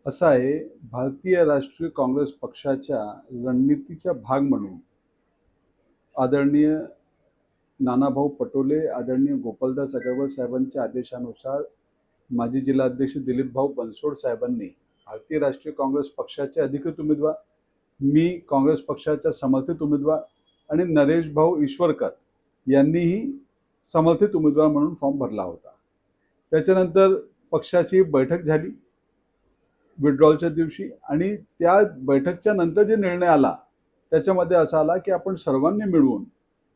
असं आहे, भारतीय राष्ट्रीय काँग्रेस पक्षाच्या रणनीतीचा भाग म्हणून आदरणीय नानाभाऊ पटोले, आदरणीय गोपालदास अग्रवाल साहेबांच्या आदेशानुसार माजी जिल्हाध्यक्ष दिलीपभाऊ बनसोड साहेबांनी भारतीय राष्ट्रीय काँग्रेस पक्षाचे अधिकृत उमेदवार, मी काँग्रेस पक्षाचा समर्थित उमेदवार आणि नरेश भाऊ ईश्वरकर यांनीही समर्थित उमेदवार म्हणून फॉर्म भरला होता. त्याच्यानंतर पक्षाची बैठक झाली विड्रॉलच्या दिवशी आणि त्या बैठकच्या नंतर जे निर्णय आला त्याच्यामध्ये असा आला की आपण सर्वांनी मिळून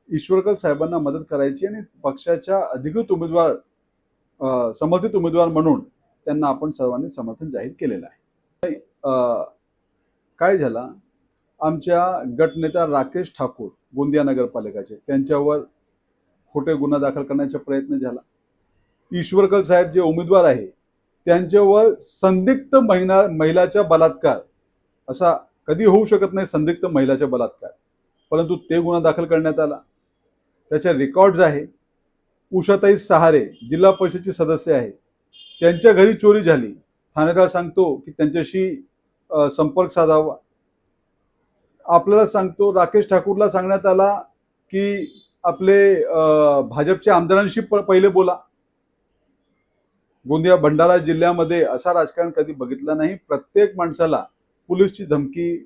ईश्वरकर साहेबांना मदत करायची आणि पक्षाच्या अधिकृत उमेदवार समर्थित उमेदवार म्हणून त्यांना आपण सर्वांनी समर्थन जाहीर केलेलं आहे. काय झालं, आमच्या गटनेता राकेश ठाकूर गोंदिया नगरपालिकेचे त्यांच्यावर खोटे गुन्हा दाखल करण्याचा प्रयत्न झाला. ईश्वरकर साहेब जे उमेदवार आहे त्यांच्यावर संदिग्ध महिलाचा बलात्कार, असा कधी होऊ शकत नाही संदिग्ध महिलाचा बलात्कार, परंतु ते गुन्हा दाखल करण्यात आला. त्याचे रेकॉर्ड्स आहे. उषाताई सहारे जिल्हा परिषदेचे सदस्य आहे, त्यांच्या घरी चोरी झाली. ठाणेदार सांगतो की त्यांच्याशी संपर्क साधावा. आपल्याला सांगतो राकेश ठाकूरला सांगण्यात आला की आपले भाजपच्या आमदारांशी पहिले बोला. गोंदिया भंडारा जिल्ह्यामध्ये असा राजकारण कधी बघितलं नाही. प्रत्येक माणसाला पोलीसची धमकी.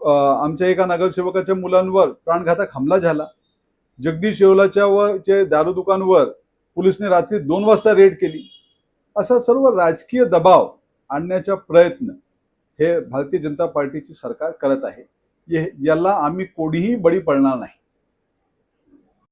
आमच्या एका नगरसेवकाच्या मुलांवर प्राणघातक हमला झाला. जगदीश येवलाच्या वर दारू दुकानवर पोलिसने रात्री 2 वाजता रेड केली. असा सर्व राजकीय दबाव आणण्याचा प्रयत्न हे भारतीय जनता पार्टीची सरकार करत आहे. याला आम्ही कोणीही बळी पडणार नाही.